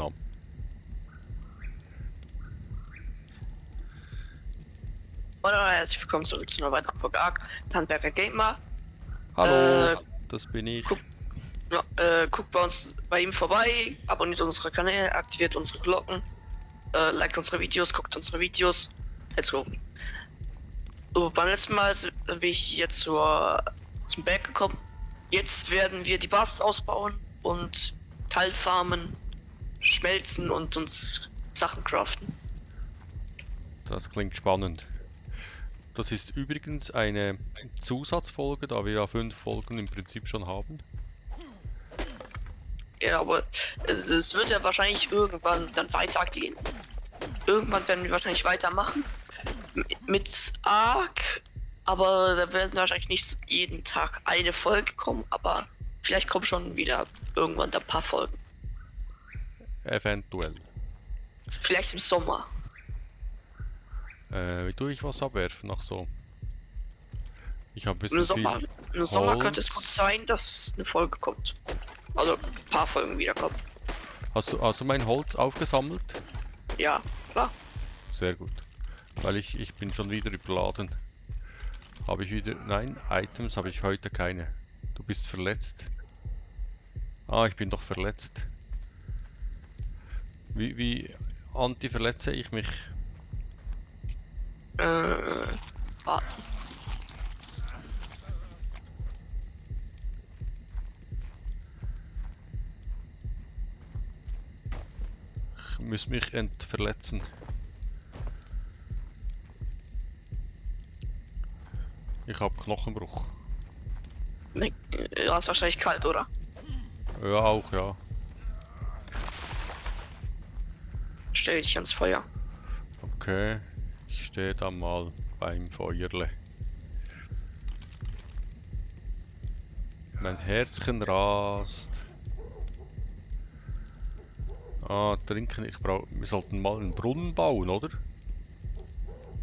Aufnahme. Hallo, herzlich willkommen zu einer weiteren Folge ARK, Tannenberger Gamer. Hallo, das bin ich. Guckt bei ihm vorbei, abonniert unsere Kanäle, aktiviert unsere Glocken, liked unsere Videos, guckt unsere Videos. Let's go. So, beim letzten Mal bin ich hier zum Berg gekommen. Jetzt werden wir die Basis ausbauen und Teilfarmen, schmelzen und uns Sachen craften. Das klingt spannend. Das ist übrigens eine Zusatzfolge, da wir ja 5 Folgen im Prinzip schon haben. Ja, aber es wird ja wahrscheinlich irgendwann dann weitergehen. Irgendwann werden wir wahrscheinlich weitermachen mit ARK, aber da werden wahrscheinlich nicht jeden Tag eine Folge kommen, aber vielleicht kommen schon wieder irgendwann ein paar Folgen. Eventuell. Vielleicht im Sommer. Wie tue ich was abwerfen? Ach so. Ich habe ein Im bisschen Sommer, viel im Sommer könnte es Holz. gut sein, dass eine Folge kommt. Also ein paar Folgen wiederkommen. Hast du mein Holz aufgesammelt? Ja, klar. Sehr gut. Weil ich bin schon wieder überladen. Habe ich wieder... Nein, Items habe ich heute keine. Du bist verletzt. Ah, ich bin doch verletzt. Wie anti-verletze ich mich? Warten. Ich muss mich entverletzen. Ich habe Knochenbruch. Nee, ja, ist wahrscheinlich kalt, oder? Ja, auch, ja. Stell dich ans Feuer. Okay, ich stehe da mal beim Feuerle. Mein Herzchen rast. Ah, trinken. Wir sollten mal einen Brunnen bauen, oder?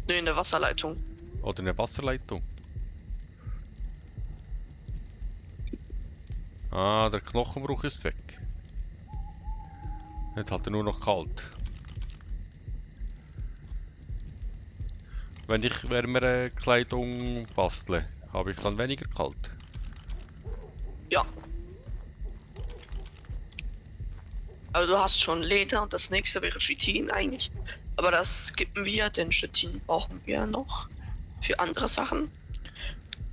Nee, in der Wasserleitung. Oder eine Wasserleitung. Ah, der Knochenbruch ist weg. Jetzt hat er nur noch kalt. Wenn ich wärmere Kleidung bastle, habe ich dann weniger kalt. Ja. Also du hast schon Leder und das nächste wäre Chitin eigentlich. Aber das skippen wir, denn Chitin brauchen wir noch für andere Sachen.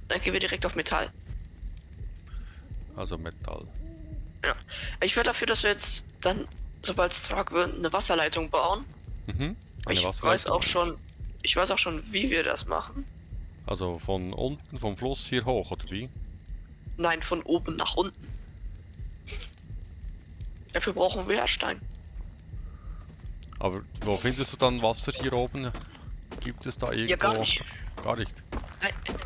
Dann gehen wir direkt auf Metall. Also Metall. Ja. Ich wäre dafür, dass wir jetzt dann, sobald es Tag wird, eine Wasserleitung bauen. Mhm. Eine Ich weiß Wasserleitung. auch schon, wie wir das machen. Also von unten, vom Fluss hier hoch, oder wie? Nein, von oben nach unten. Dafür brauchen wir ja Stein. Aber wo findest du dann Wasser hier oben? Gibt es da irgendwo? Ja, gar nicht. Gar nicht.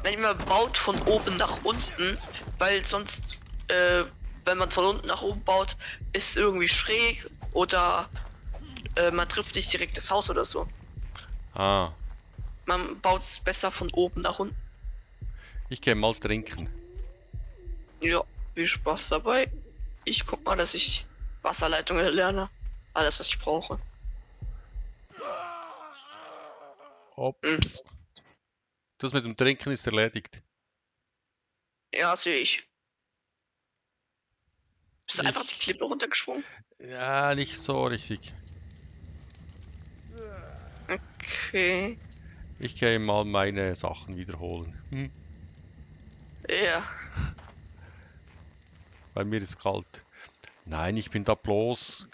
Nein, man baut von oben nach unten, weil sonst, wenn man von unten nach oben baut, ist irgendwie schräg oder man trifft nicht direkt das Haus oder so. Ah, Man baut es besser von oben nach unten. ich gehe mal trinken. Ja, viel Spaß dabei. Ich guck mal, dass ich Wasserleitungen lerne. Alles, was ich brauche. Hm. Ups. Das mit dem Trinken ist erledigt. Ja, sehe ich. Bist du einfach die Ich... Klippe runtergesprungen? Ja, nicht so richtig. Okay. Ich gehe mal meine Sachen wiederholen. Ja. Bei mir ist kalt. Nein, ich bin da bloß...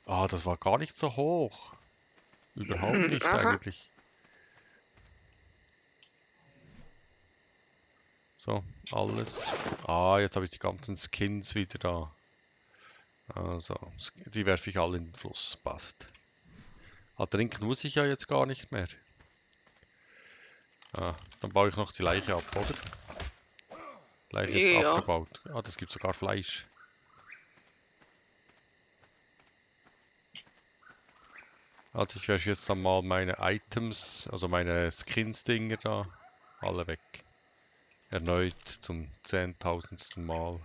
Ah, das war gar nicht so hoch. Überhaupt nicht Aha. eigentlich. So, alles. Ah, jetzt habe ich die ganzen Skins wieder da. Also, die werfe ich alle in den Fluss. Passt. Ah, trinken muss ich ja jetzt gar nicht mehr. Ah, dann baue ich noch die Leiche ab, oder? Leiche ist Ja. abgebaut. Ah, das gibt sogar Fleisch. Also ich werfe jetzt dann mal meine Items, also meine Skins-Dinger da, alle weg. Erneut zum 10.000. Mal.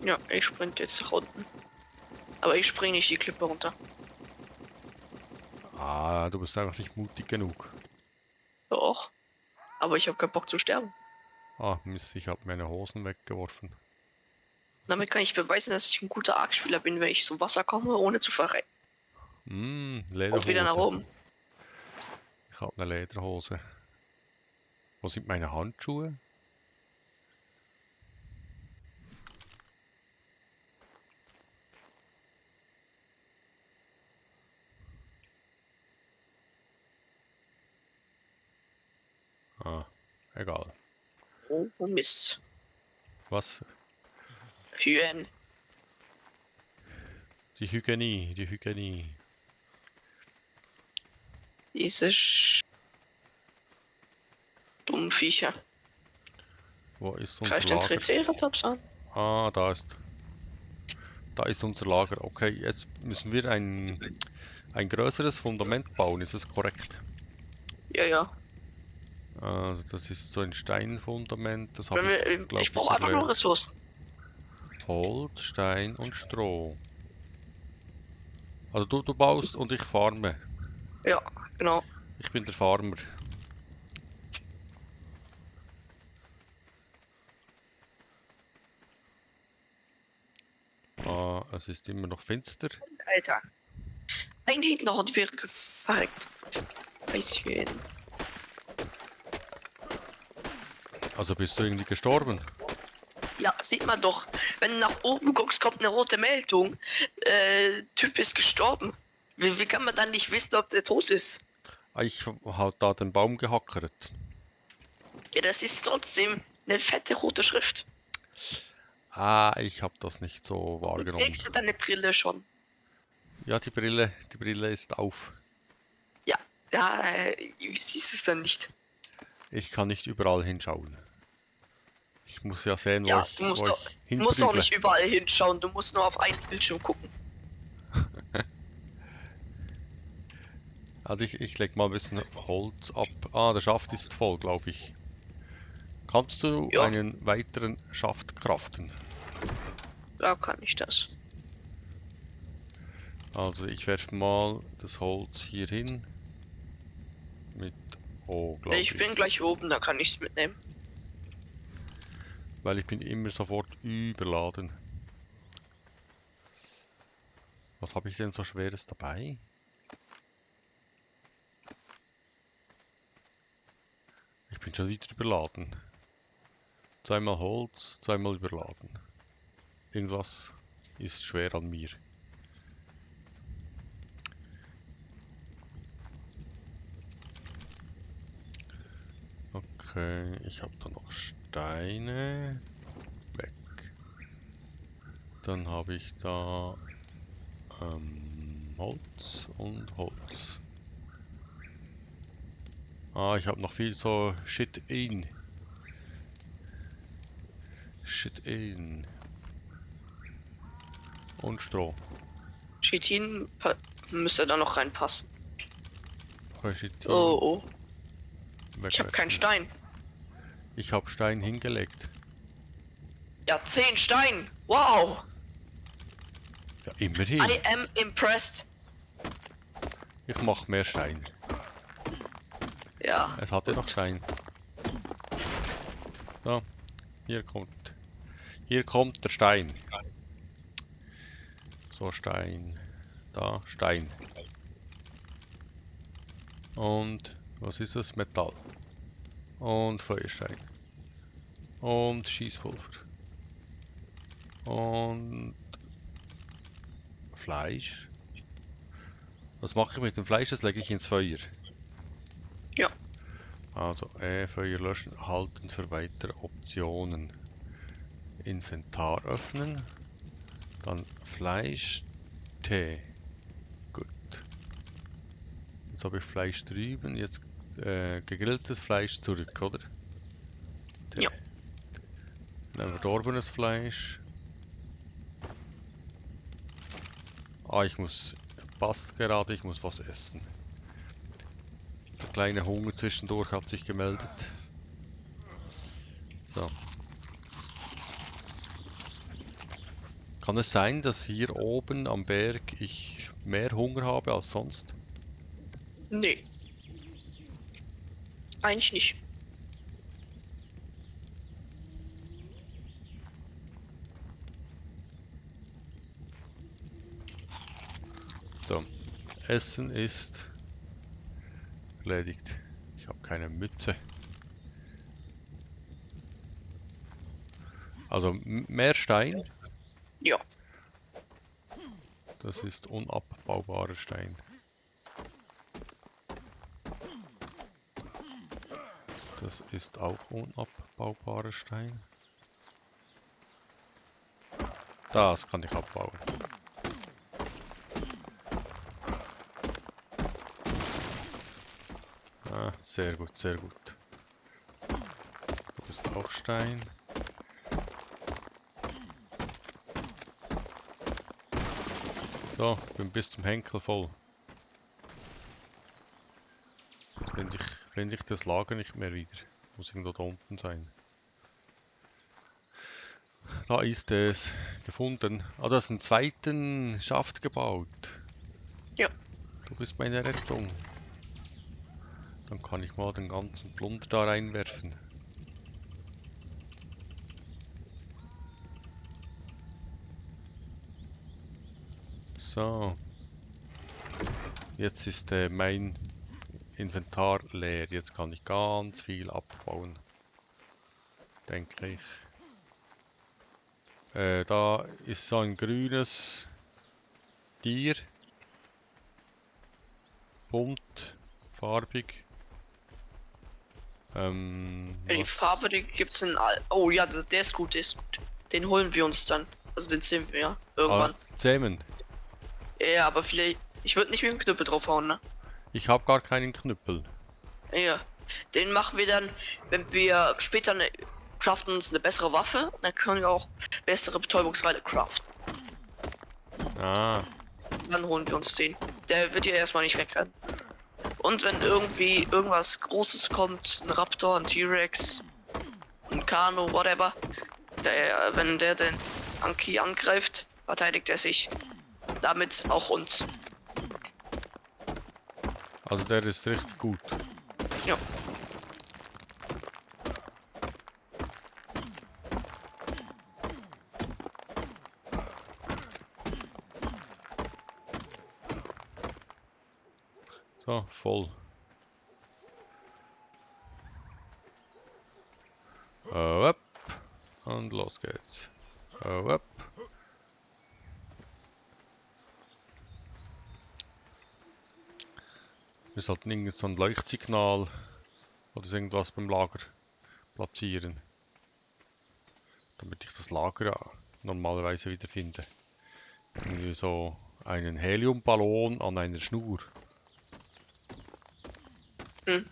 Ja, ich sprinte jetzt nach unten. Aber ich springe nicht die Klippe runter. Ah, du bist einfach nicht mutig genug. Doch. Aber ich habe keinen Bock zu sterben. Ah, Mist, ich habe meine Hosen weggeworfen. Damit kann ich beweisen, dass ich ein guter Arc-Spieler bin, wenn ich zum Wasser komme, ohne zu verrecken. Und wieder nach Lederhose. oben. Ich habe eine Lederhose. Wo sind meine Handschuhe? Ah, egal. Oh, Mist. Was? Hyänen. Die Hygienie, die Hygienie. Diese dummen Viecher. Wo ist unser Greift den Lager? Triceratops an? Ah, da ist unser Lager. Okay, jetzt müssen wir ein größeres Fundament bauen, ist das korrekt? Ja, ja. Also das ist so ein Steinfundament, das Wenn habe wir, ich, glaube ich ich, brauche einfach nur erlernt. Ressourcen. Holz, Stein und Stroh. Also du baust und ich farme. Ja, genau. Ich bin der Farmer. Ah, es ist immer noch finster. Alter. Ein Gegner und wäre verreckt. Weißchen. Also bist du irgendwie gestorben? Ja, sieht man doch. Wenn du nach oben guckst, kommt eine rote Meldung. Typ ist gestorben. Wie kann man dann nicht wissen, ob der tot ist? Ah, ich habe da den Baum gehackert. Ja, das ist trotzdem eine fette rote Schrift. Ah, ich habe das nicht so Du wahrgenommen. trägst ja deine Brille schon. Ja, die Brille ist auf. Ja, ja, siehst es dann nicht. Ich kann nicht überall hinschauen. Ich muss ja sehen, Ja, du wo ich musst auch hinprügle. nicht überall hinschauen. Du musst nur auf einen Bildschirm gucken. Also ich leg mal ein bisschen Holz ab. Ah, der Schaft ist voll, glaube ich. Kannst du Ja. einen weiteren Schaft craften? Da kann ich das. Also ich werfe mal das Holz hier hin. Mit O, glaube ich. Ich bin gleich oben, da kann ich es mitnehmen. Weil ich bin immer sofort überladen. Was habe ich denn so Schweres dabei? Ich bin schon wieder überladen. Zweimal Holz, zweimal überladen. Irgendwas ist schwer an mir. Okay, ich habe da noch Steine. Weg. Dann habe ich da Holz und Holz. Ah, ich habe noch viel so Shit in. Und Stroh. Chitin müsste da noch reinpassen. Okay, Chitin Oh, oh. Ich habe wegwerfen. keinen Stein. Ich habe Stein hingelegt. Ja, 10 Stein. Wow. Ja, immerhin. I am impressed. Ich mache mehr Stein. Ja. Es hatte noch Stein. So, hier kommt der Stein. So, Stein. Da, Stein. Und, was ist das? Metall. Und Feuerstein. Und Schießpulver. Und Fleisch. Was mache ich mit dem Fleisch? Das lege ich ins Feuer. Ja. Also, Feuer löschen, halten für weitere Optionen. Inventar öffnen. Dann Fleisch, Tee. Gut. Jetzt habe ich Fleisch drüben, jetzt gegrilltes Fleisch zurück, oder? Tee. Ja. Dann verdorbenes Fleisch. Ah, passt gerade, ich muss was essen. Der kleine Hunger zwischendurch hat sich gemeldet. So. Kann es sein, dass hier oben am Berg ich mehr Hunger habe als sonst? Nee, eigentlich nicht. So, Essen ist erledigt. Ich habe keine Mütze. Also mehr Stein, Ja, das ist unabbaubarer Stein. Das ist auch unabbaubarer Stein. Das kann ich abbauen. Ah, sehr gut, sehr gut. Du bist auch Stein. So, bin bis zum Henkel voll. Jetzt finde ich das Lager nicht mehr wieder. Muss irgendwo da unten sein. Da ist es. Gefunden. Ah, du hast einen zweiten Schaft gebaut. ja. Du bist meine Rettung. Dann kann ich mal den ganzen Plunder da reinwerfen. So. Jetzt ist mein Inventar leer. Jetzt kann ich ganz viel abbauen. Denke ich. Da ist so ein grünes Tier. Bunt, farbig. Ja, die Was? Farbe, die gibt's in all. Oh ja, der ist gut, der ist gut. Den holen wir uns dann. Also den zählen wir ja irgendwann. Zähmen. Ja, aber vielleicht. Ich würde nicht mit dem Knüppel draufhauen, ne? Ich habe gar keinen Knüppel. Ja. Den machen wir dann, wenn wir später craften uns eine bessere Waffe, dann können wir auch bessere Betäubungsweile craften. Ah, Dann holen wir uns den. Der wird ja erstmal nicht wegrennen. Und wenn irgendwie irgendwas Großes kommt, ein Raptor, ein T-Rex, ein Kano, whatever, wenn der den Anki angreift, verteidigt er sich damit auch uns. also der ist richtig gut. Ja. So, voll. Up. Und los geht's. Up. Wir sollten irgend so ein Leuchtsignal oder so irgendwas beim Lager platzieren. Damit ich das Lager ja normalerweise wieder finde. Irgendwie so einen Heliumballon an einer Schnur. Hm.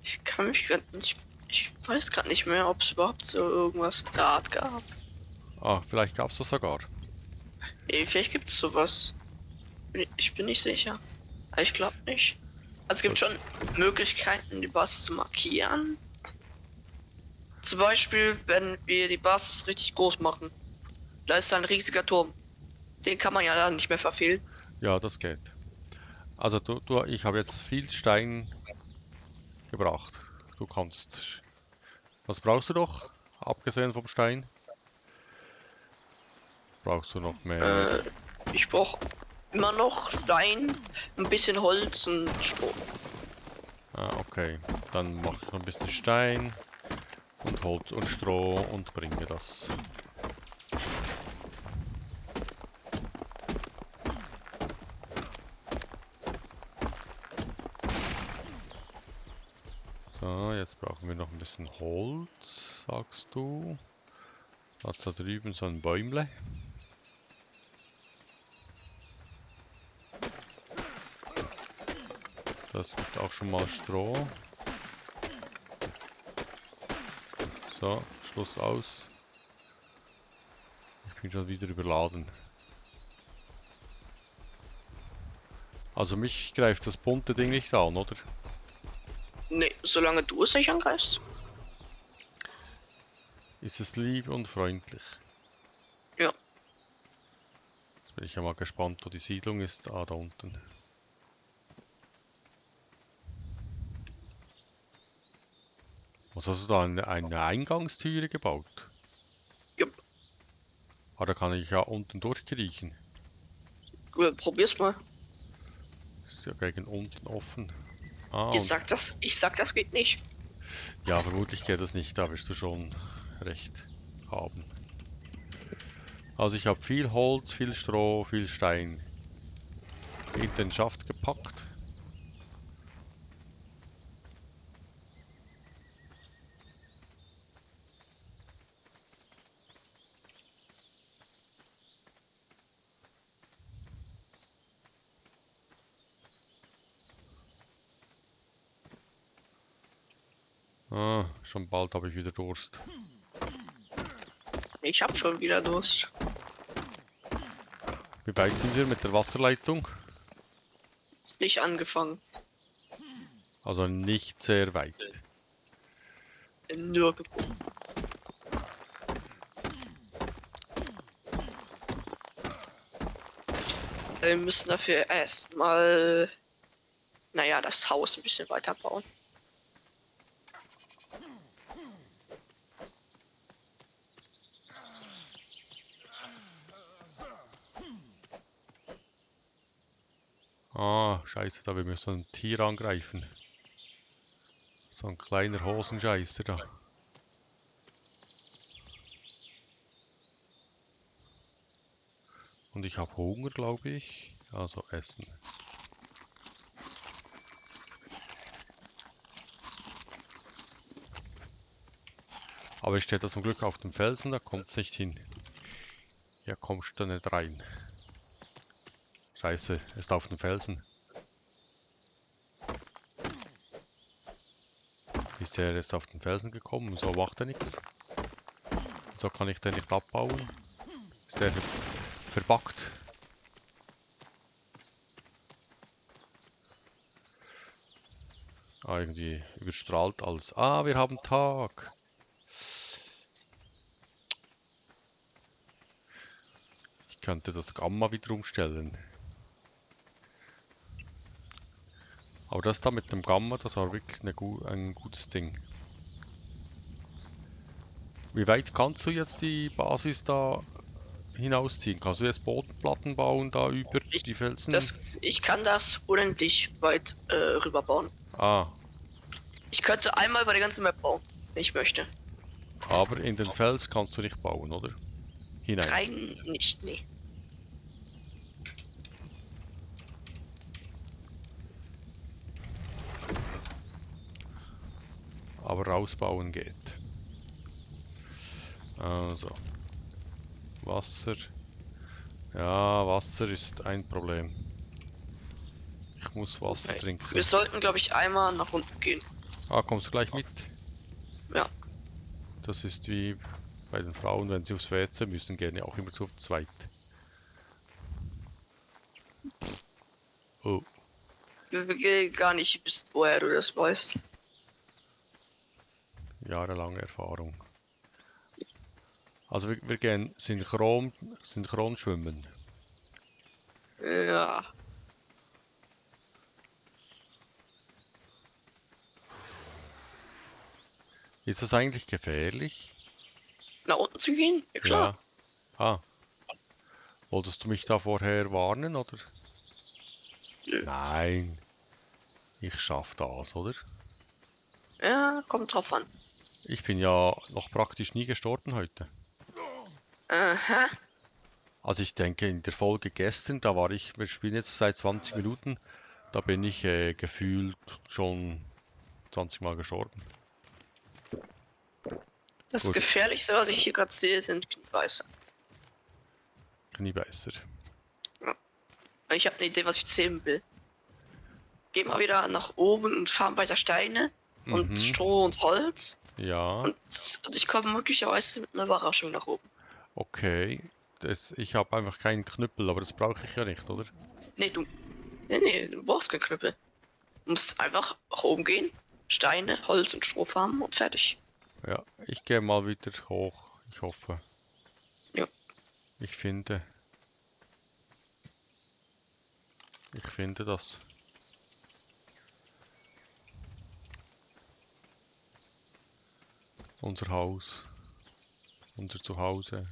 Ich kann mich gerade nicht. Ich weiß gerade nicht mehr, ob es überhaupt so irgendwas der Art gab. Ah, vielleicht gab es das sogar. Vielleicht gibt es sowas. Ich bin nicht sicher. Aber ich glaube nicht. Also es gibt schon Möglichkeiten, die Basis zu markieren. Zum Beispiel, wenn wir die Basis richtig groß machen. Da ist ein riesiger Turm. Den kann man ja dann nicht mehr verfehlen. Ja, das geht. Also ich habe jetzt viel Stein gebracht. Du kannst. Was brauchst du noch? Abgesehen vom Stein? Brauchst du noch mehr? Ich brauche immer noch Stein, ein bisschen Holz und Stroh. Ah, okay. Dann mache ich noch ein bisschen Stein und Holz und Stroh und bringe das. So, jetzt brauchen wir noch ein bisschen Holz, sagst du. Da hat da drüben so ein Bäumle. Das gibt auch schon mal Stroh. So, Schluss aus. Ich bin schon wieder überladen. Also mich greift das bunte Ding nicht an, oder? Nee, solange du es nicht angreifst. Ist es lieb und freundlich? Bin ich ja mal gespannt, wo die Siedlung ist. Ah, da unten. Was hast du da? Eine Eingangstüre gebaut? Jupp, Ah, da kann ich ja unten durchkriechen. probier's mal. Ist ja gegen unten offen. Ah, und Ich sag, das geht nicht. ja, vermutlich geht das nicht, da wirst du schon recht haben. Also ich habe viel Holz, viel Stroh, viel Stein in den Schaft gepackt. Ah, schon bald habe ich wieder Durst. Ich hab schon wieder Durst. Wie weit sind wir mit der Wasserleitung? Nicht angefangen. Also nicht sehr weit. Nirgendwo. Wir müssen dafür erstmal, naja, das Haus ein bisschen weiter bauen. Ah, scheiße, da wir müssen ein Tier angreifen. So ein kleiner Hosenscheißer da. Und ich habe Hunger, glaube ich. Also essen. Aber ich stehe da zum Glück auf dem Felsen, da kommt es nicht hin. Hier kommst du nicht rein. Scheiße, er ist auf dem Felsen. Ist er jetzt auf den Felsen gekommen? So macht er nichts. So kann ich den nicht abbauen. Ist der verbuggt? Ah, irgendwie überstrahlt alles. Ah, wir haben Tag. Ich könnte das Gamma wieder umstellen. Aber das da mit dem Gamma, das war wirklich ein gutes Ding. Wie weit kannst du jetzt die Basis da hinausziehen? Kannst du jetzt Bodenplatten bauen da über die Felsen? Ich kann das unendlich weit rüberbauen. Ah, Ich könnte einmal bei der ganzen Map bauen, wenn ich möchte. aber in den Fels kannst du nicht bauen, oder? Hinein. Rein nicht, nee. Aber rausbauen geht. Also. Wasser. Ja, Wasser ist ein Problem. Ich muss Wasser trinken. Wir sollten, glaube ich, einmal nach unten gehen. Ah, kommst du gleich mit? Ja. Das ist wie bei den Frauen, wenn sie aufs WC müssen, gehen ja auch immer zu zweit. Oh, Wir gehen gar nicht wissen, woher du das weißt. jahrelange Erfahrung. Also wir gehen synchron schwimmen. Ja. Ist das eigentlich gefährlich? Nach unten zu gehen? Ja, klar. Ja. Ah. Wolltest du mich da vorher warnen, oder? Nö. Nein. Ich schaff das, oder? Ja, kommt drauf an. Ich bin ja noch praktisch nie gestorben heute. Aha. Also ich denke, in der Folge gestern, wir spielen jetzt seit 20 Minuten, da bin ich gefühlt schon 20 Mal gestorben. Das Gut. Gefährlichste, was ich hier gerade sehe, sind Kniebeißer. Kniebeißer. Ich habe eine Idee, was ich zählen will. Geh mal wieder nach oben und farm weiter Steine und Stroh und Holz. Ja, Und ich komme möglicherweise mit einer Überraschung nach oben. okay. Ich habe einfach keinen Knüppel, aber das brauche ich ja nicht, oder? Nee, du brauchst keinen Knüppel. Du musst einfach nach oben gehen, Steine, Holz und Stroh farmen und fertig. Ja, ich gehe mal wieder hoch. Ich hoffe. Ja. Ich finde. Ich finde das. Unser Haus. Unser Zuhause.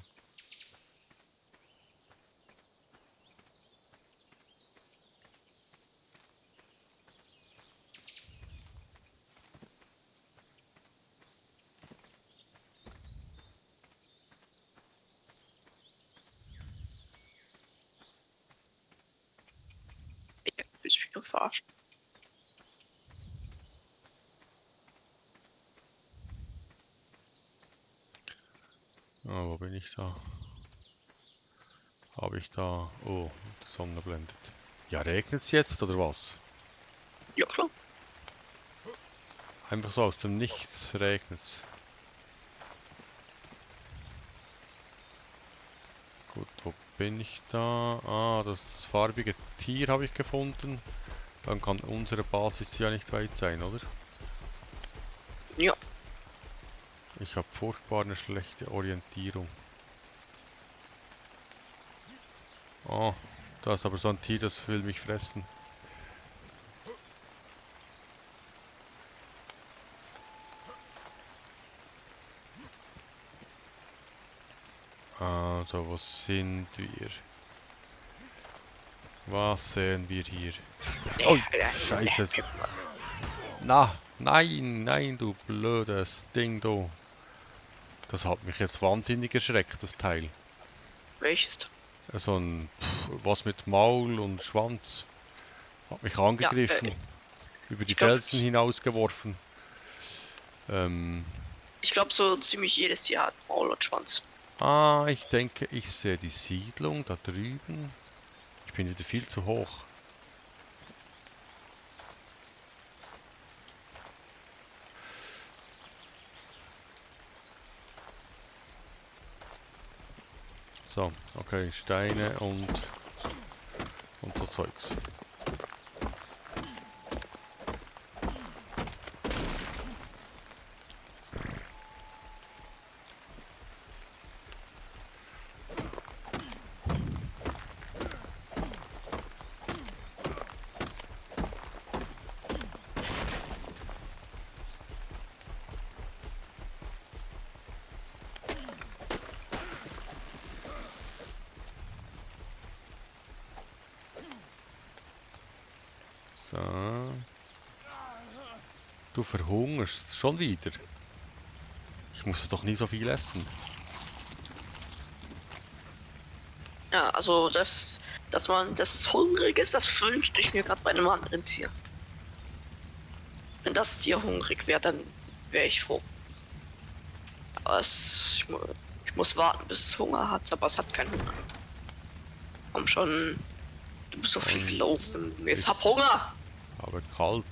Ja, ich mich nur verarscht. Ah, wo bin ich da? Habe ich da... Oh, die Sonne blendet. Ja, regnet es jetzt oder was? Ja, klar. Einfach so aus dem Nichts regnet's. Gut, wo bin ich da? Ah, das farbige Tier habe ich gefunden. Dann kann unsere Basis ja nicht weit sein, oder? Ja. Ich habe furchtbar eine schlechte Orientierung. Oh, da ist aber so ein Tier, das will mich fressen. Also, wo sind wir? Was sehen wir hier? Oh, Scheiße. Na, nein, nein, du blödes Ding, du. Das hat mich jetzt wahnsinnig erschreckt, das Teil. Welches? So ein, was mit Maul und Schwanz. Hat mich Ja, angegriffen. Über die ich glaub, Felsen hinausgeworfen. ich glaube, so ziemlich jedes Tier hat Maul und Schwanz. Ah, ich denke, ich sehe die Siedlung da drüben. Ich bin wieder viel zu hoch. So, okay, Steine und so Zeugs. So. Du verhungerst schon wieder. Ich muss doch nie so viel essen. Ja, also dass es hungrig ist, das wünschte ich mir gerade bei einem anderen Tier. Wenn das Tier hungrig wäre, dann wäre ich froh. Aber ich muss warten, bis es Hunger hat, aber es hat keinen Hunger. Komm schon, du musst doch viel laufen. Ich hab Hunger! Aber kalt.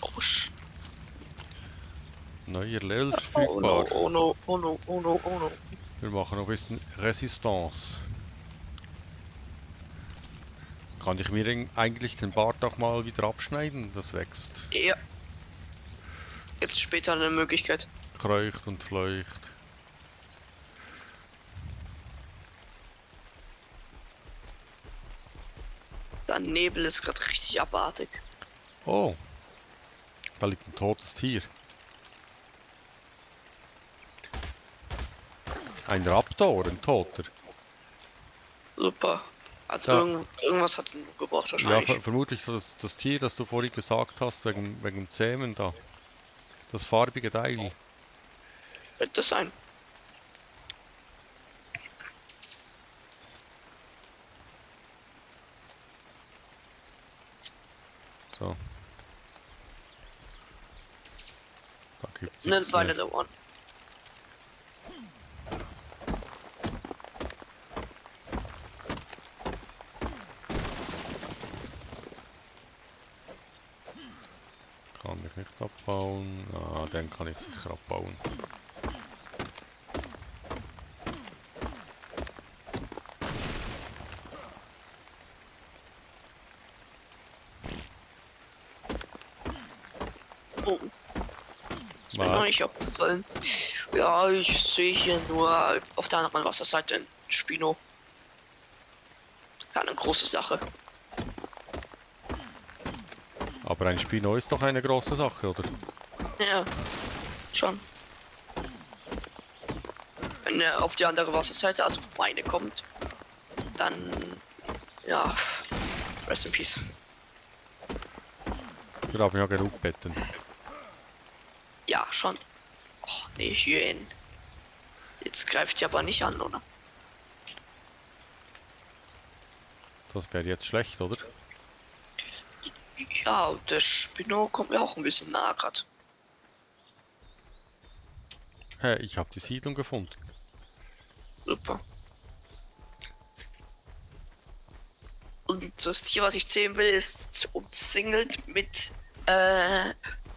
Rausch. Neuer Level Oh no, verfügbar. oh no, oh no, oh no, oh no. Wir machen noch ein bisschen Resistance. Kann ich mir eigentlich den Bart auch mal wieder abschneiden? Das wächst. Ja. Jetzt später eine Möglichkeit. Kreucht und fleucht. Der Nebel ist gerade richtig abartig. Oh, da liegt ein totes Tier. Ein Raptor, ein toter. Super. Also Ja. irgendwas hat ihn gebraucht Ja, wahrscheinlich. vermutlich das Tier, das du vorhin gesagt hast, wegen dem Zähmen da. Das farbige Teil. Wird das sein? So. Da gibt's Eine nichts Weile mehr. dauern. Kann ich nicht abbauen. Ah, den kann ich sicher abbauen. oben. Ist mir Was? noch nicht aufgefallen. Ja, ich sehe hier nur auf der anderen Wasserseite ein Spino. Keine große Sache. Aber ein Spino ist doch eine große Sache, oder? Ja, schon. Wenn er auf die andere Wasserseite, also auf meine kommt, dann ja, rest in peace. Wir haben ja genug Betten. Ja, schon. Oh, nee, Hyänen. Jetzt greift die aber nicht an, oder? Das wäre jetzt schlecht, oder? Ja, und der Spino kommt mir auch ein bisschen nahe gerade. Hä, ich habe die Siedlung gefunden. Super. Und das Tier, was ich zählen will, ist umzingelt mit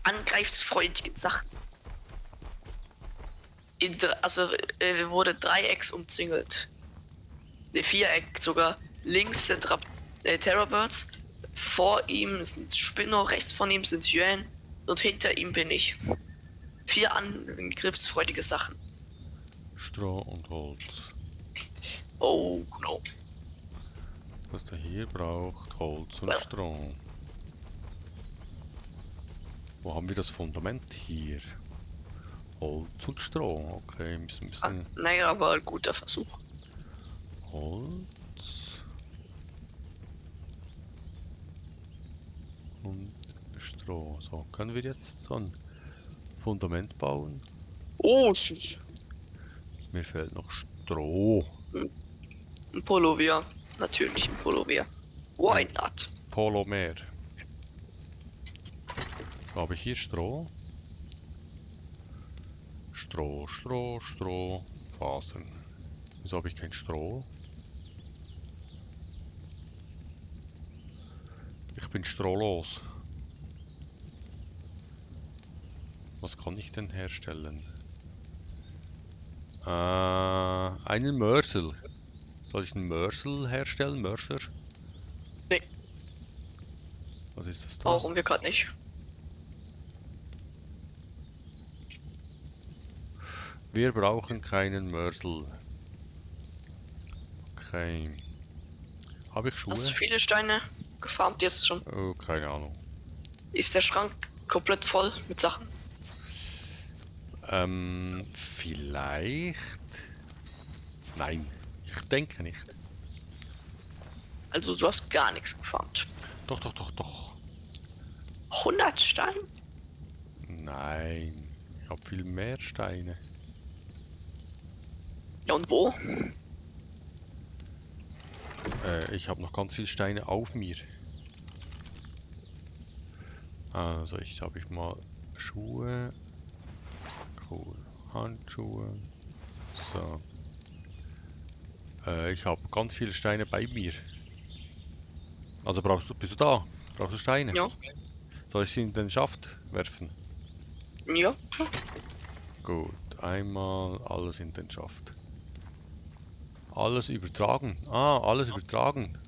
angreifsfreundlichen Sachen. Wurde Dreiecks umzingelt. Ne, Viereck sogar. Links sind Terrorbirds. Vor ihm sind Spinner, rechts von ihm sind Hyänen und hinter ihm bin ich. 4 angriffsfreudige Sachen. Stroh und Holz. Oh no. Was der hier braucht, Holz und Stroh. Wo haben wir das Fundament hier? Holz und Stroh. Okay, müssen ein bisschen Naja, aber ein guter Versuch. Holz und Stroh. So, können wir jetzt so ein Fundament bauen? Oh, süß. Mir fehlt noch Stroh. Ein Pullover. Natürlich ein Pullover. Why not? Polomer. So, habe ich hier Stroh? Stroh. Fasern. Wieso habe ich kein Stroh? Ich bin strohlos. Was kann ich denn herstellen? Einen Mörsel. Soll ich einen Mörsel herstellen? Mörser? Nee. Was ist das da? Brauchen wir gerade nicht. Wir brauchen keinen Mörsel. Okay. Habe ich Schuhe? Hast du viele Steine gefarmt jetzt schon? Oh, keine Ahnung. Ist der Schrank komplett voll mit Sachen? Vielleicht. Nein, ich denke nicht. Also du hast gar nichts gefarmt. Doch. 100 Steine? Nein, ich habe viel mehr Steine. Ja, und wo? Ich habe noch ganz viele Steine auf mir. Also habe ich mal Schuhe. Cool. Handschuhe. So. Ich habe ganz viele Steine bei mir. Also bist du da? Brauchst du Steine? Ja. Soll ich sie in den Schaft werfen? Ja. Gut, einmal alles in den Schaft. Alles übertragen. Ah, alles übertragen.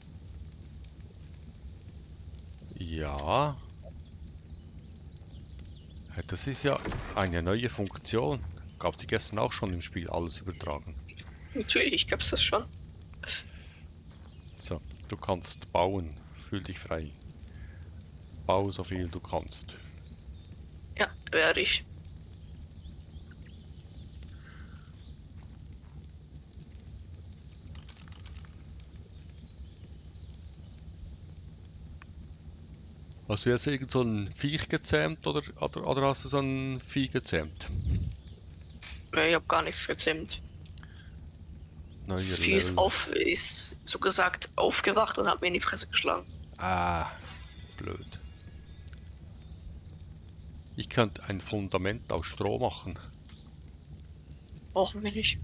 Ja. Das ist ja eine neue Funktion. Gab sie gestern auch schon im Spiel, alles übertragen. Natürlich gab's das schon. So, du kannst bauen. Fühl dich frei. Bau so viel du kannst. Ja, werde ich. Hast du jetzt irgend so ein Viech gezähmt oder hast du so ein Vieh gezähmt? Ich habe gar nichts gezähmt. Neuer Das Vieh Level. ist so gesagt aufgewacht und hat mir in die Fresse geschlagen. Ah, blöd. Ich könnte ein Fundament aus Stroh machen. Brauchen wir nicht.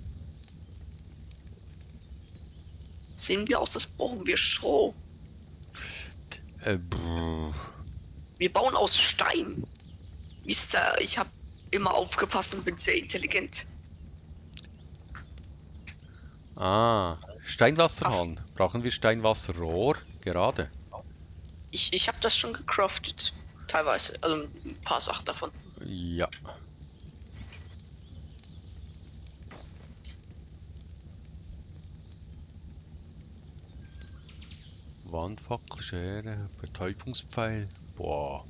Sehen wir aus, das brauchen wir Stroh. Brr. Wir bauen aus Stein. Wisst ihr, ich habe immer aufgepasst und bin sehr intelligent. Ah, Steinwasserhahn. Brauchen wir Steinwasserrohr? Gerade. Ich habe das schon gecraftet. Teilweise, also ein paar Sachen davon. Ja. Wandfackel, Schere, Betäubungspfeil. Boah.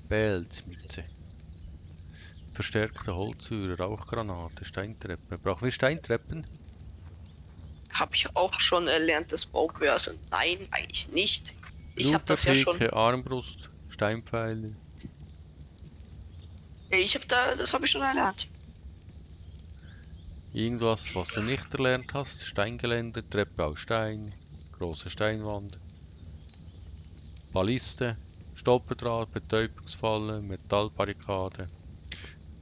Pelzmütze. Verstärkte Holzhürer, Rauchgranate, Steintreppe. Brauchen wir Steintreppen? Habe ich auch schon erlernt, das brauchen wir. Also nein, eigentlich nicht. Ich habe Lupe, das ja schon. Pike, Armbrust, Steinpfeile. Das habe ich schon erlernt. Irgendwas, was du nicht erlernt hast. Steingeländer, Treppe aus Stein, große Steinwand. Balliste, Stolperdraht, Betäubungsfalle, Metallbarrikade.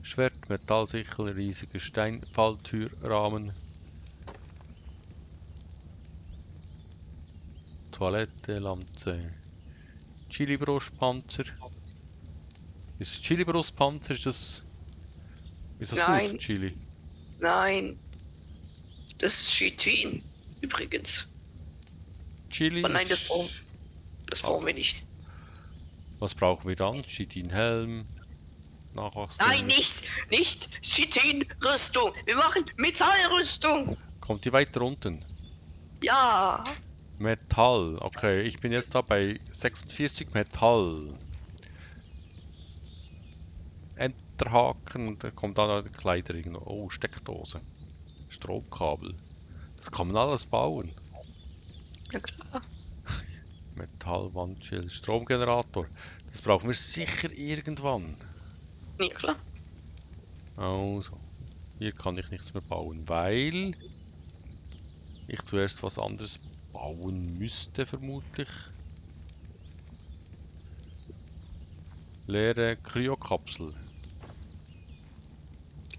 Schwert, Metallsichel, riesiger Steinfalltürrahmen. Toilette, Lanze. Chili-Brustpanzer. Ist Chili-Brustpanzer, ist das gut, Nein, Chili? nein. Das ist Chitin. Übrigens. Chili Aber nein, ist... das Ah, brauchen wir nicht. was brauchen wir dann? Chitin-Helm, Nein, Nachwachshelm. nicht Chitin-Rüstung. Wir machen Metallrüstung. Kommt die weiter unten? Ja. Metall. Okay, ich bin jetzt da bei 46 Metall. Enterhaken und da kommt dann eine Kleider irgendwo. Oh, Steckdose. Stromkabel. Das kann man alles bauen. Ja klar. Metallwandschild, Stromgenerator. Das brauchen wir sicher irgendwann. Ja klar. Also, hier kann ich nichts mehr bauen, weil ich zuerst was anderes bauen müsste, vermutlich. Leere Kryokapsel.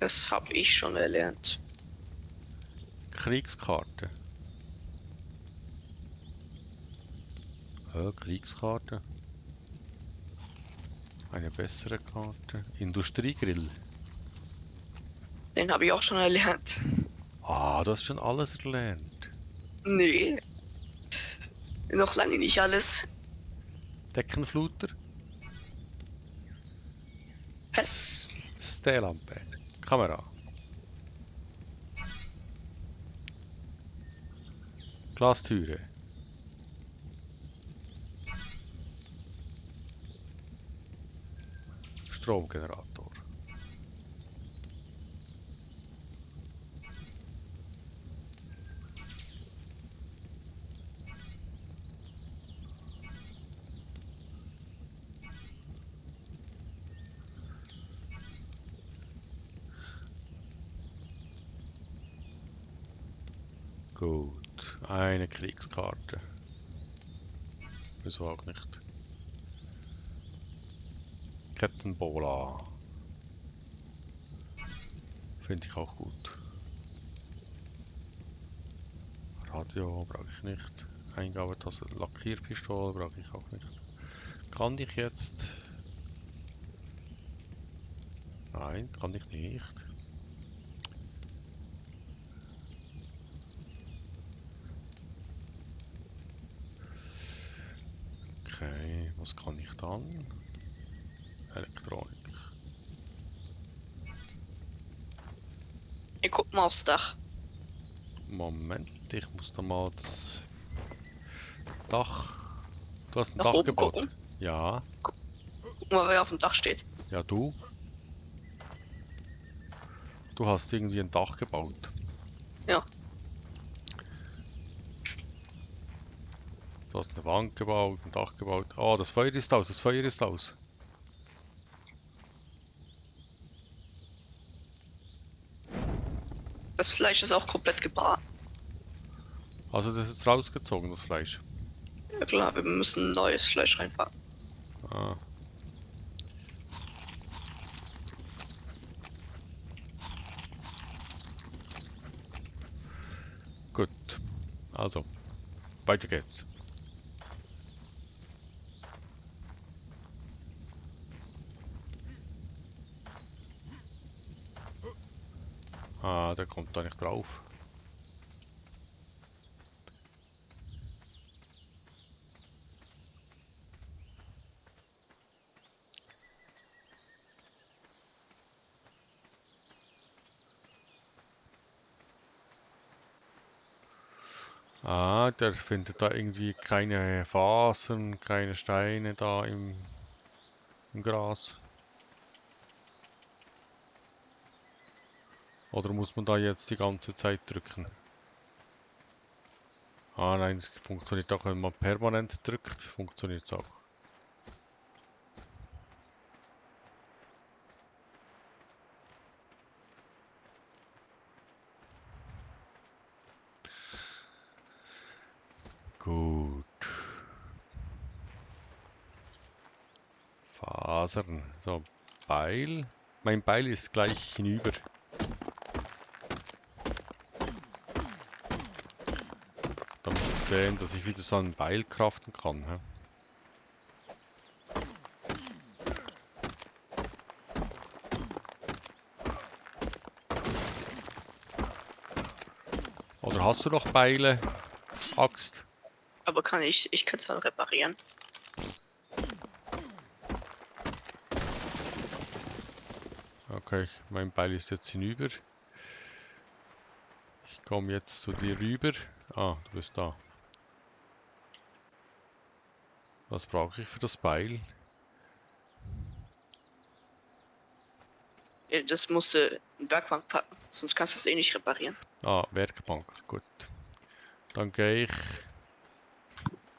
Das habe ich schon erlernt. Kriegskarte. Kriegskarte. Eine bessere Karte. Industriegrill. Den habe ich auch schon erlernt. Ah, du hast schon alles erlernt. Nee. Noch lange nicht alles. Deckenfluter. Es. Stehlampe. Kamera. Glastüre. Stromgenerator. Gut, eine Kriegskarte. Wieso auch nicht? Kettenbola. Finde ich auch gut. Radio brauche ich nicht. Eingabetaste, Lackierpistole brauche ich auch nicht. Kann ich jetzt... Nein, kann ich nicht. Okay, was kann ich dann? Elektronik. Ich guck mal aufs Dach. Moment, ich muss da mal das Dach... Du hast ein Nach Dach oben gebaut? gucken. Ja. Guck mal, wer auf dem Dach steht. Ja, du? Du hast irgendwie ein Dach gebaut. Ja. Du hast eine Wand gebaut, ein Dach gebaut. Oh, das Feuer ist aus, das Feuer ist aus. Das Fleisch ist auch komplett gebraten. Also das ist jetzt rausgezogen, das Fleisch. Ja klar, wir müssen neues Fleisch reinpacken. Ah. Gut, also, weiter geht's. Ah, der kommt da nicht drauf. Ah, der findet da irgendwie keine Fasern, keine Steine da im Gras. Oder muss man da jetzt die ganze Zeit drücken? Ah nein, es funktioniert auch, wenn man permanent drückt, funktioniert es auch. Gut. Fasern. So, Beil. Mein Beil ist gleich hinüber. Damit ich sehen, dass ich wieder so ein Beil craften kann. Hä? Oder hast du noch Beile? Axt? Aber ich kann es dann reparieren. Okay, mein Beil ist jetzt hinüber. Ich komme jetzt zu dir rüber. Ah, du bist da. Was brauche ich für das Beil? Ja, das musst du in die Werkbank packen, sonst kannst du es eh nicht reparieren. Ah, Werkbank. Gut. Dann gehe ich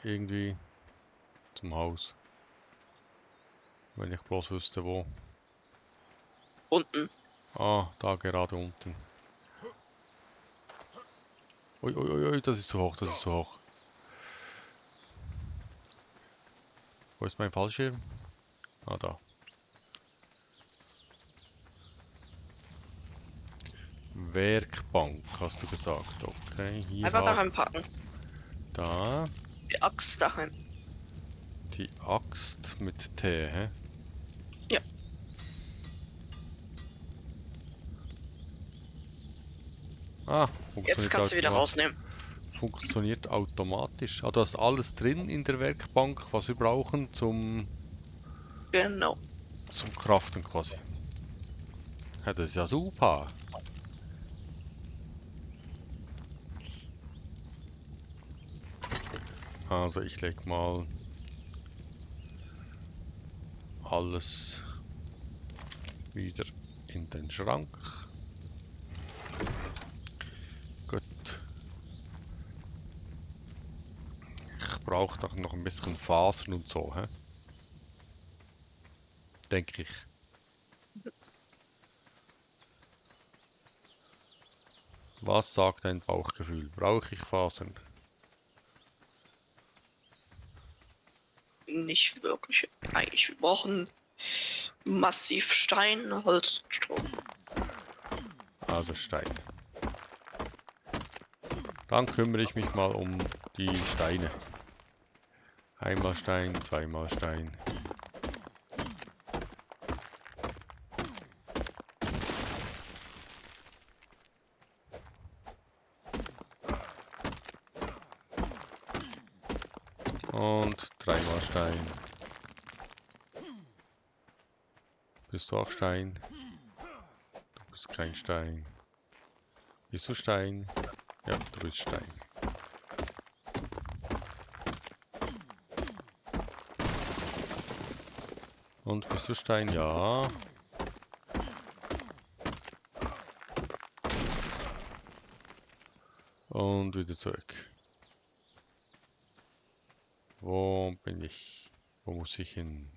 irgendwie zum Haus. Wenn ich bloß wüsste, wo. Unten. Ah, da gerade unten. Ui, ui, ui, ui, das ist zu hoch, das ist zu hoch. Wo ist mein Fallschirm? Ah, da. Werkbank, hast du gesagt. Okay, hier Einfach habe daheim packen. da Die Axt daheim. die Axt mit T, hä? Ja. Ah, Jetzt kannst du wieder rausnehmen. funktioniert automatisch. Ah, du hast alles drin in der Werkbank, was wir brauchen Genau. zum Craften quasi. Ja, das ist ja super. Also ich leg mal alles wieder in den Schrank. Gut. Ich brauche doch noch ein bisschen Fasern und so, hä? Denke ich. Was sagt dein Bauchgefühl? Brauche ich Fasern? Nicht wirklich. Eigentlich, wir brauchen massiv Stein, Holz, Strom. Also Stein. Dann kümmere ich mich mal um die Steine. Einmal Stein, zweimal Stein. Und dreimal Stein. Bist du auch Stein? Du bist kein Stein. Bist du Stein? Ja, du bist Stein. Und bist du Stein? Ja. Und wieder zurück. Wo bin ich? Wo muss ich hin?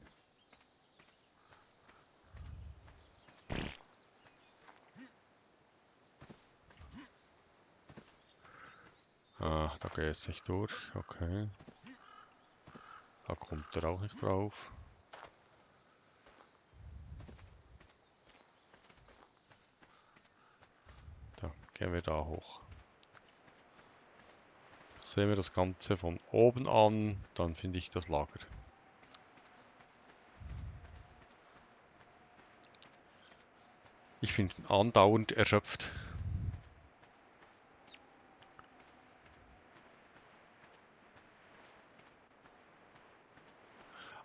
Ah, da geht es nicht durch. Okay. Da kommt er auch nicht drauf. Da gehen wir da hoch. Sehen wir das Ganze von oben an, dann finde ich das Lager. Ich bin andauernd erschöpft.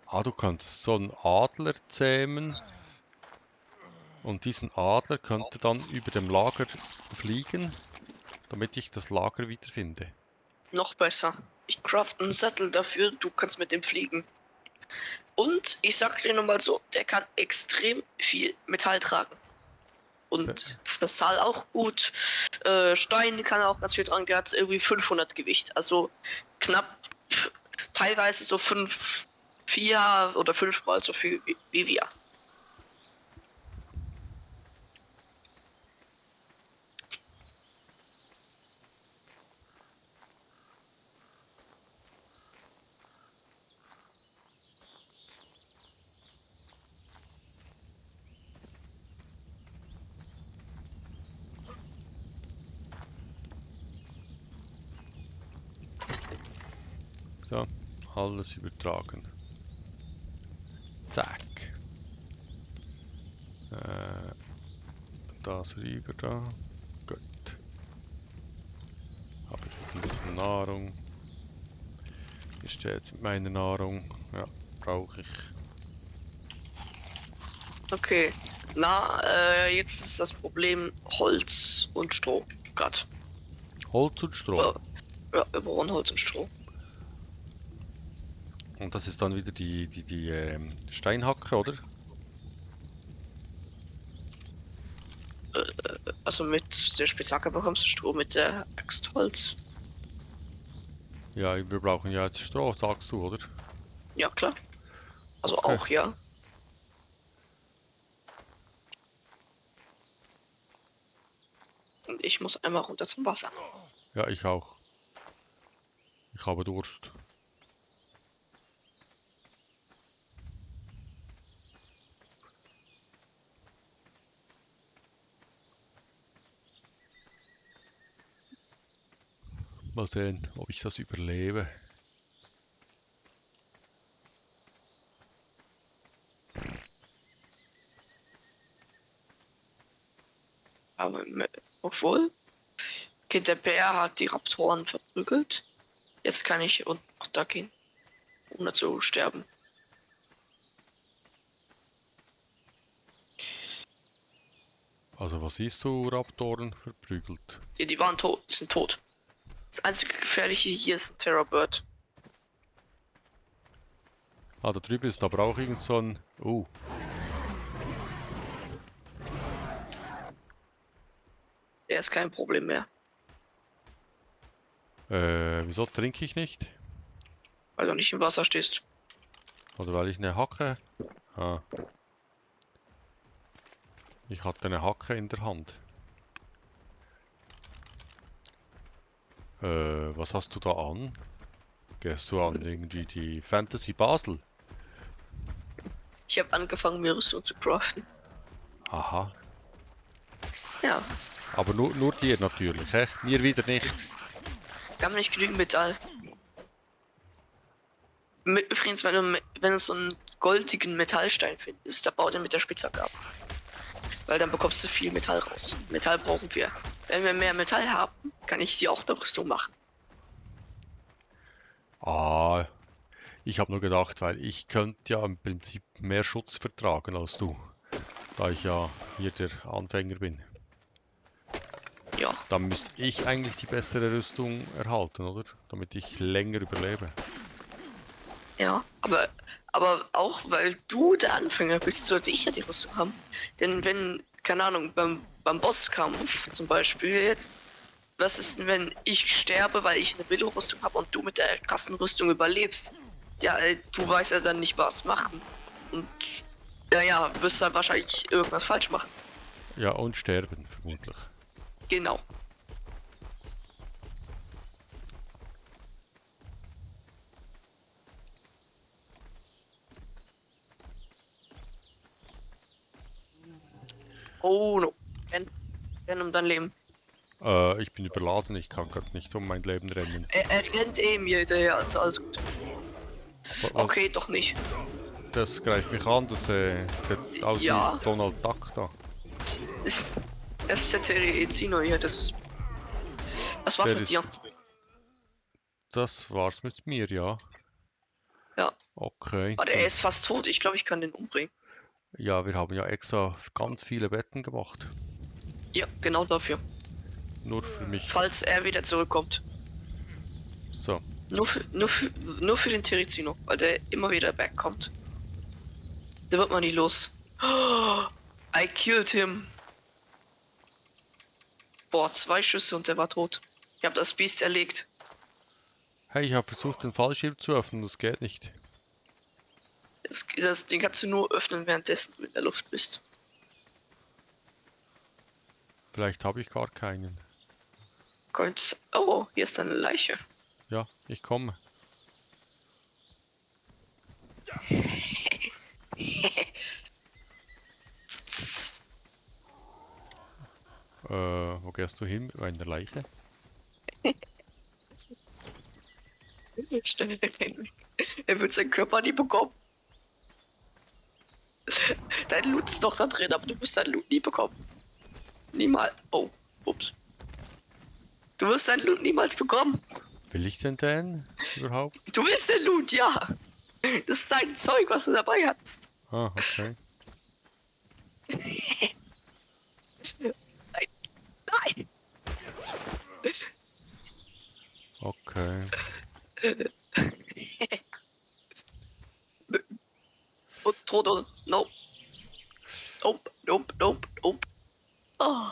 Ah, du kannst so einen Adler zähmen und diesen Adler könnte dann über dem Lager fliegen, damit ich das Lager wiederfinde. noch besser. Ich craft einen Sattel dafür, du kannst mit dem fliegen. Und ich sag dir nochmal so, der kann extrem viel Metall tragen. Und Kristall auch gut. Stein kann er auch ganz viel tragen. Der hat irgendwie 500 Gewicht. Also knapp, teilweise so 4 oder 5 Mal so viel wie wir. So, alles übertragen. Zack. Das rüber da. Gut. Habe ich ein bisschen Nahrung. Wie steht's mit meiner Nahrung? Ja, brauche ich. Okay. Na, jetzt ist das Problem Holz und Stroh. Gerade. Holz und Stroh. Ja, wir brauchen Holz und Stroh. Und das ist dann wieder die Steinhacke, oder? Also mit der Spitzhacke bekommst du Stroh, mit der Axt Holz. Ja, wir brauchen ja jetzt Stroh, sagst du, oder? Ja, klar. Also Okay. auch, ja. Und ich muss einmal runter zum Wasser. Ja, ich auch. Ich habe Durst. Mal sehen, ob ich das überlebe. Aber obwohl, okay, der Bär hat die Raptoren verprügelt. Jetzt kann ich unten runter gehen, ohne zu sterben. Also was siehst du, Raptoren verprügelt? Ja, die waren tot, die sind tot. Das einzige Gefährliche hier ist ein Terrorbird. Ah, da drüben ist aber auch irgend so ein... Der ist kein Problem mehr, wieso trinke ich nicht? weil du nicht im Wasser stehst. Oder weil ich eine Hacke... Ah. Ich hatte eine Hacke in der Hand. Was hast du da an? Gehst du an irgendwie die Fantasy Basel? Ich habe angefangen, mir Rüstung zu craften. Aha. Ja, Aber nur dir natürlich, hä? Mir wieder nicht. wir haben nicht genügend Metall. Übrigens, wenn du so einen goldigen Metallstein findest, da bau den mit der Spitzhacke ab. Weil dann bekommst du viel Metall raus. Metall brauchen wir. Wenn wir mehr Metall haben, kann ich dir auch eine Rüstung machen. Ah, ich habe nur gedacht, weil ich könnte ja im Prinzip mehr Schutz vertragen als du. Da ich ja hier der Anfänger bin. Ja, Dann müsste ich eigentlich die bessere Rüstung erhalten, oder? Damit ich länger überlebe. ja. Aber auch weil du der Anfänger bist, sollte ich ja die Rüstung haben. Denn wenn, keine Ahnung, beim Bosskampf zum Beispiel jetzt, was ist denn, wenn ich sterbe, weil ich eine Billo-Rüstung habe und du mit der krassen Rüstung überlebst? Ja, du weißt ja dann nicht, was machen. Und ja, wirst dann wahrscheinlich irgendwas falsch machen. Ja, und sterben, vermutlich. Genau. Oh no. Renn um dein Leben. Ich bin überladen, ich kann gerade nicht um mein Leben rennen. Er rennt mir hinterher, also alles gut. Was, Okay, doch nicht. das greift mich an, das sieht aus Ja. wie Donald Duck da. Es ist der Terezino hier, das. Was war's Der mit ist- dir? Das war's mit mir, ja. Ja. Okay. Warte, er ist fast tot. Ich glaube, ich kann den umbringen. Ja, wir haben ja extra ganz viele Betten gemacht. Ja, genau dafür. Nur für mich. Falls er wieder zurückkommt. So, Nur für den Terizino, weil der immer wieder backkommt. Der wird man nie los. Oh, I killed him. Boah, 2 Schüsse und der war tot. Ich habe das Biest erlegt. hey, ich habe versucht, den Fallschirm zu öffnen, das geht nicht. Den kannst du nur öffnen, währenddessen du in der Luft bist. Vielleicht habe ich gar keinen. Oh, hier ist eine Leiche. Ja, ich komme. Wo gehst du hin mit meiner Leiche? Stell den weg. Er wird seinen Körper nie bekommen. Dein Loot ist doch da drin, aber du wirst dein Loot nie bekommen. Niemals. Oh, ups. Du wirst dein Loot niemals bekommen. Will ich denn den überhaupt? Du willst den Loot, ja. Das ist dein Zeug, was du dabei hattest. Ah, okay. Nein. Nein. Okay. Und Toto. Nope. Nope, nope, nope, nope. Oh.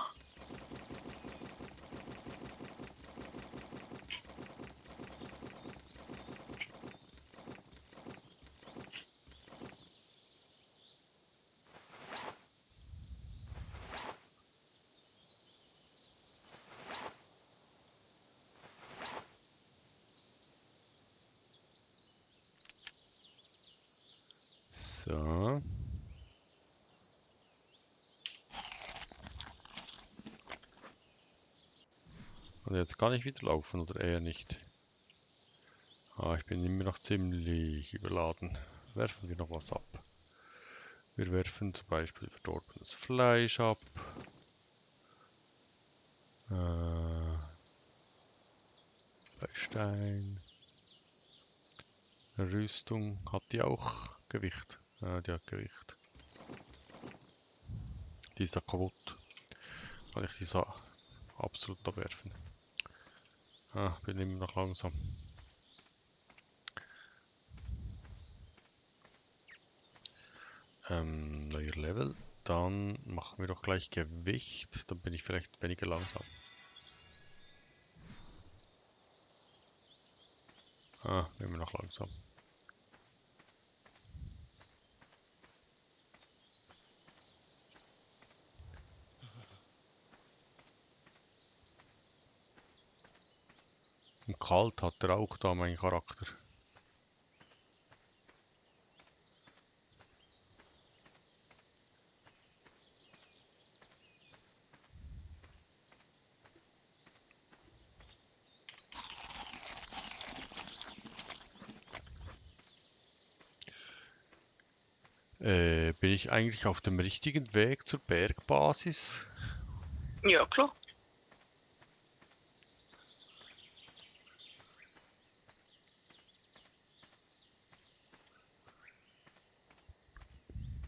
So. Und jetzt kann ich wieder laufen oder eher nicht. Ah, ich bin immer noch ziemlich überladen. Werfen wir noch was ab. Wir werfen zum Beispiel verdorbenes Fleisch ab. 2 Stein. Eine Rüstung. Hat die auch Gewicht? Die hat Gewicht. Die ist ja kaputt. Kann ich die so absolut abwerfen? Ah, bin immer noch langsam. Neuer Level. Dann machen wir doch gleich Gewicht. Dann bin ich vielleicht weniger langsam. Ah, immer noch langsam. Und kalt hat er auch da, mein Charakter. Bin ich eigentlich auf dem richtigen Weg zur Bergbasis? Ja, klar.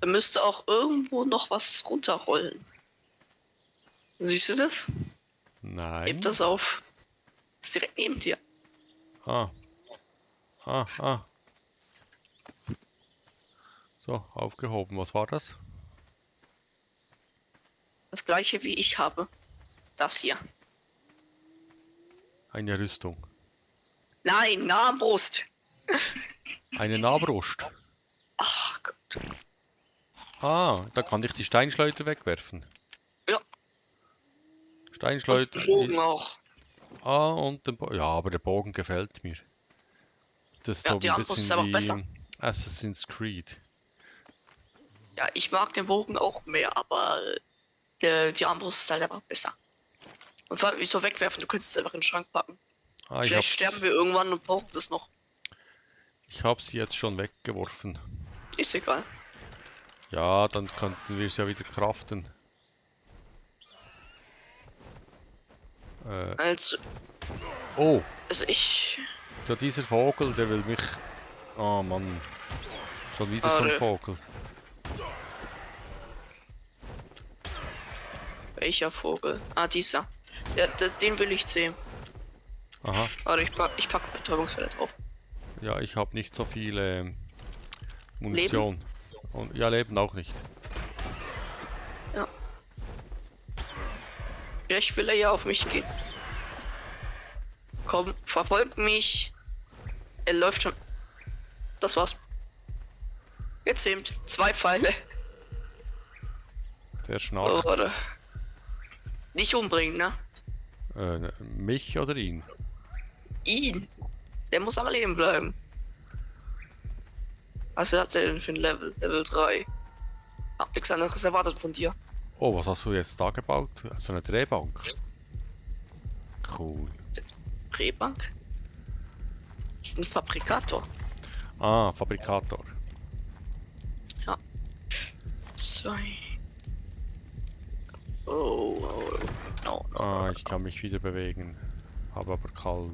Da müsste auch irgendwo noch was runterrollen. Siehst du das? Nein. Heb das auf. Ist direkt neben dir. Ah. Ah, ah. So, aufgehoben. Was war das? Das gleiche wie ich habe. Das hier. Eine Rüstung. Nein, Nahbrust. Eine Nahbrust. Ach Gott. Ah, da kann ich die Steinschleuder wegwerfen. Ja. Steinschleuder. Und Bogen auch. Ah, und den ja, aber der Bogen gefällt mir. Das ist Ja, so die ein Armbrust ist bisschen aber wie besser. Assassin's Creed. Ja, ich mag den Bogen auch mehr, aber die Armbrust ist halt einfach besser. Und vor allem, wieso wegwerfen? Du könntest es einfach in den Schrank packen. Ah, Vielleicht sterben wir irgendwann und brauchen das noch. ich habe sie jetzt schon weggeworfen. Ist egal. Ja, dann könnten wir es ja wieder craften. Also Oh, ich. ja, dieser Vogel, der will mich... Oh Mann. Schon wieder so ein Vogel. Welcher Vogel? Ah, dieser. Ja, den will ich sehen. Aha. Warte, ich pack Betäubungsfälle drauf. Ja, ich habe nicht so viele Munition. Und ja, Leben auch nicht. Ja. Vielleicht will er ja auf mich gehen. Komm, verfolgt mich. Er läuft schon. Das war's. Gezähmt. 2 Pfeile. Der Oh, schnarcht. warte. Nicht umbringen, ne? Mich oder ihn? Ihn. Der muss am Leben bleiben. Was hat er denn für ein Level? Level 3. Hab nichts anderes erwartet von dir. Oh, was hast du jetzt da gebaut? So eine Drehbank. Cool. Drehbank? Das ist ein Fabrikator. Ah, Fabrikator. 2. Oh, no. Ah, ich kann mich wieder bewegen. Habe aber kalt.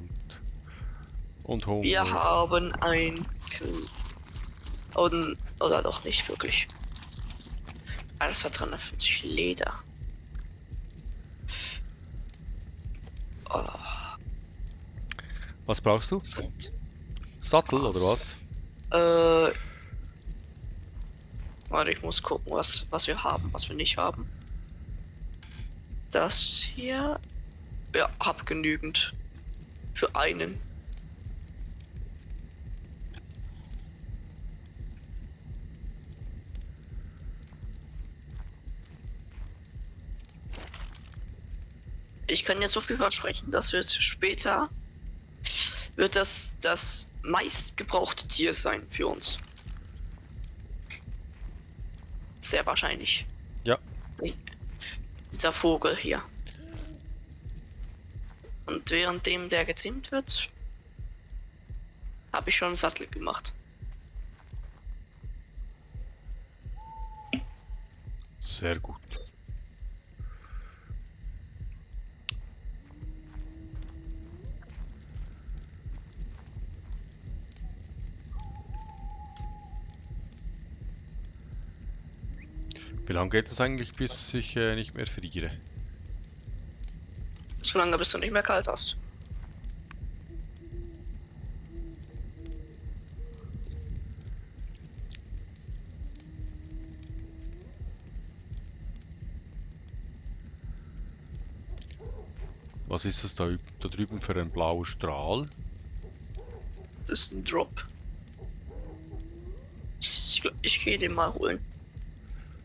Und Hunger. Wir haben ein und oder doch nicht wirklich. Alles hat 350 Leder. Oh, Was brauchst du? Sattel oder was? Warte, ich muss gucken, was wir haben, was wir nicht haben. Das hier, ja, hab genügend für einen. Ich kann jetzt so viel versprechen, dass wir später wird das meistgebrauchte Tier sein für uns. Sehr wahrscheinlich. Ja. Dieser Vogel hier. Und währenddem der gezähmt wird, habe ich schon einen Sattel gemacht. Sehr gut. Wie lange geht es eigentlich, bis ich nicht mehr friere? Solange bis du nicht mehr kalt hast. Was ist das da drüben für ein blauer Strahl? Das ist ein Drop. Ich gehe den mal holen.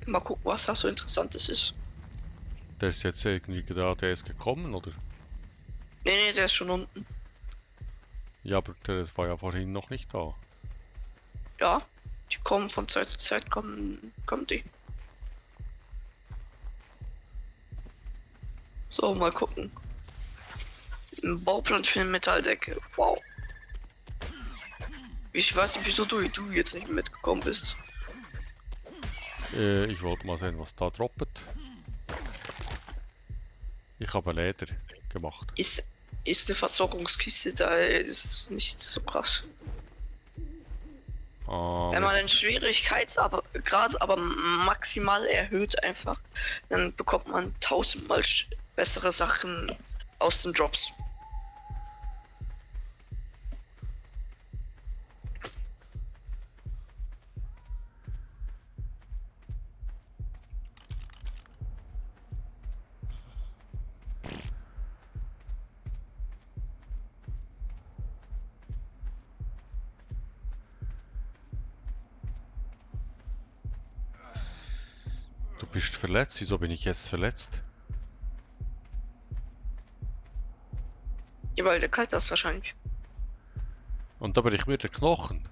Mal gucken, was da so Interessantes ist. Der ist jetzt irgendwie gerade erst gekommen, oder? Nee, der ist schon unten. Ja, aber der war ja vorhin noch nicht da. Ja, die kommen von Zeit zu Zeit, kommen die. So, mal gucken. Ein Bauplan für eine Metalldecke. Wow. Ich weiß nicht, wieso du jetzt nicht mitgekommen bist. Ich wollte mal sehen, was da droppet. Ich habe Leder gemacht. Ist eine Versorgungskiste da, ist nicht so krass. Wenn man den Schwierigkeitsgrad aber maximal erhöht einfach, dann bekommt man 1000-mal bessere Sachen aus den Drops. Du bist verletzt? Wieso bin ich jetzt verletzt? Ja, weil der kalt ist wahrscheinlich. Und da bin ich wieder Knochen.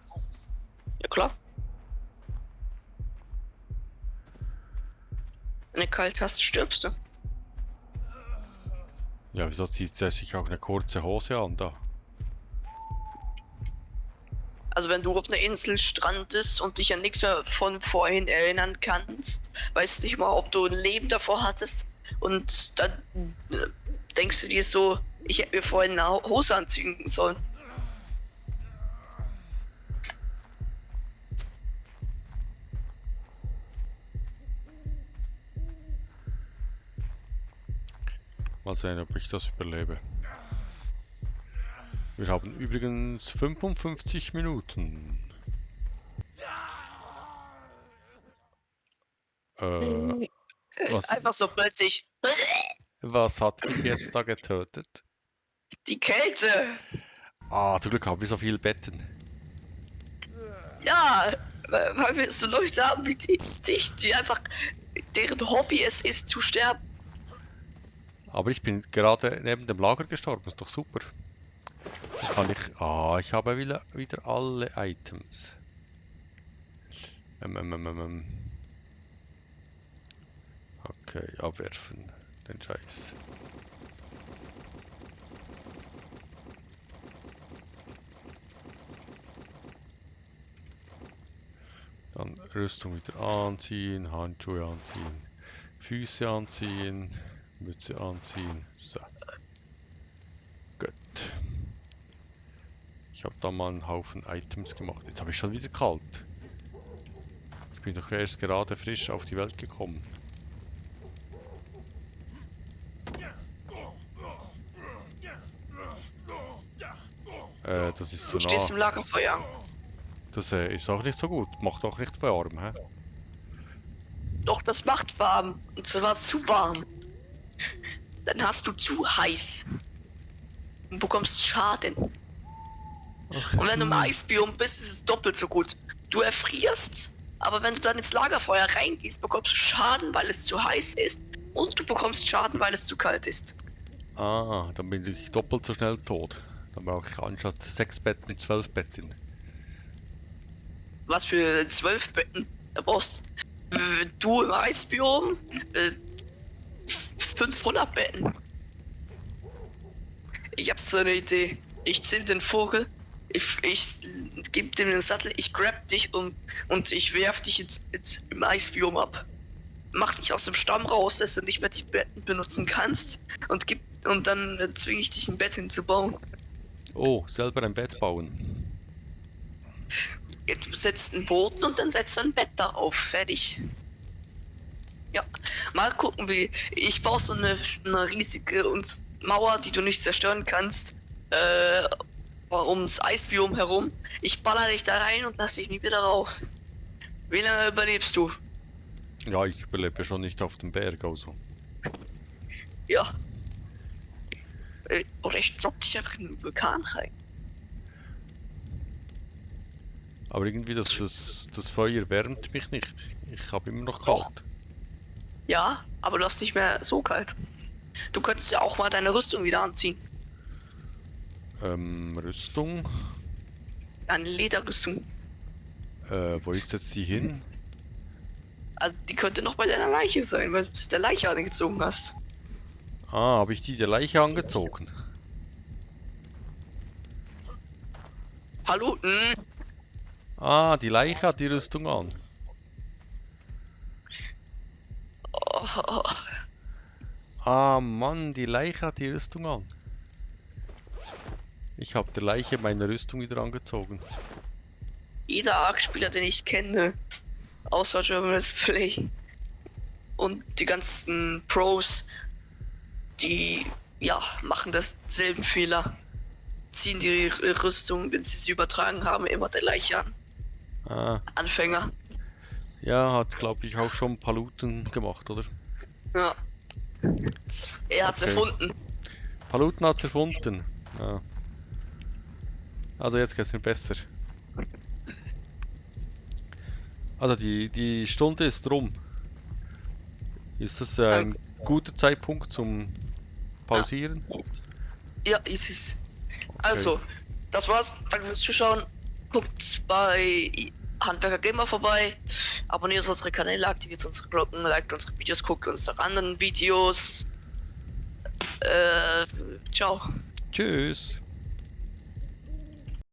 Ja klar. Wenn du kalt hast, stirbst du. Ja, wieso zieht er sich auch eine kurze Hose an da? Also wenn du auf einer Insel strandest und dich an nichts mehr von vorhin erinnern kannst, weißt nicht mal, ob du ein Leben davor hattest und dann denkst du dir so, ich hätte mir vorhin eine Hose anziehen sollen. Mal sehen, ob ich das überlebe. Wir haben übrigens 55 Minuten. Was, Einfach so plötzlich. was hat mich jetzt da getötet? Die Kälte. Ah, zum Glück haben wir so viele Betten. Ja, weil wir so Leute haben wie dich, die einfach, deren Hobby es ist zu sterben. Aber ich bin gerade neben dem Lager gestorben, ist doch super. Dann kann ich... Ah, ich habe wieder alle Items. Okay, abwerfen. Den Scheiß. Dann Rüstung wieder anziehen, Handschuhe anziehen, Füße anziehen, Mütze anziehen. So. Gut. Ich habe da mal einen Haufen Items gemacht. Jetzt habe ich schon wieder kalt. Ich bin doch erst gerade frisch auf die Welt gekommen. Das ist zu Du stehst nah. im Lagerfeuer. Das ist auch nicht so gut. Macht auch nicht warm, hä? Doch, das macht warm. Und zwar zu warm. Dann hast du zu heiß. Und bekommst Schaden. Ach, Und wenn du im Eisbiom bist, ist es doppelt so gut. Du erfrierst, aber wenn du dann ins Lagerfeuer reingehst, bekommst du Schaden, weil es zu heiß ist. Und du bekommst Schaden, weil es zu kalt ist. Ah, dann bin ich doppelt so schnell tot. Dann brauche ich anstatt 6 Betten 12 Betten. Was für 12 Betten? Da brauchst du im Eisbiom 500 Betten. Ich hab so eine Idee. Ich zähl den Vogel, ich gebe dem den Sattel, ich grab dich und ich werf dich im Eisbiom ab. Mach dich aus dem Stamm raus, dass du nicht mehr die Betten benutzen kannst und dann zwinge ich dich ein Bett hinzubauen. Oh, selber ein Bett bauen. Ja, du setzt einen Boden und dann setzt du ein Bett darauf. Fertig. Ja, mal gucken, wie. Ich baue so eine riesige Mauer, die du nicht zerstören kannst, ums Eisbiom herum. Ich baller dich da rein und lass dich nie wieder raus. Wie lange überlebst du? Ja, ich überlebe schon nicht auf dem Berg, also. Ja. Oder ich drop dich einfach in den Vulkan rein. Aber irgendwie das Feuer wärmt mich nicht. Ich habe immer noch kalt. Ja, aber du hast nicht mehr so kalt. Du könntest ja auch mal deine Rüstung wieder anziehen. Rüstung. Eine Lederrüstung. Wo ist jetzt die hin? Also die könnte noch bei deiner Leiche sein, weil du der Leiche angezogen hast. Ah, habe ich die der Leiche angezogen? Hallo? Ah, die Leiche hat die Rüstung an. Oh, Ah, Mann, die Leiche hat die Rüstung an. Ich habe der Leiche meine Rüstung wieder angezogen. jeder Arc-Spieler, den ich kenne, außer German Let's Play und die ganzen Pros, die ja machen dasselben Fehler. Ziehen die Rüstung, wenn sie übertragen haben, immer der Leiche an. Ah, Anfänger. ja, hat glaube ich auch schon Paluten gemacht, oder? Ja. Er hat's Okay. erfunden. Paluten hat's erfunden. Ja. Also jetzt geht's mir besser. Also die Stunde ist rum. Ist das ein guter Zeitpunkt zum Pausieren? Ja, ist es. Also, das war's. Danke fürs Zuschauen. Guckt bei Handwerker Gamer vorbei. Abonniert unsere Kanäle, aktiviert unsere Glocken, liked unsere Videos, guckt unsere anderen Videos. Ciao. Tschüss.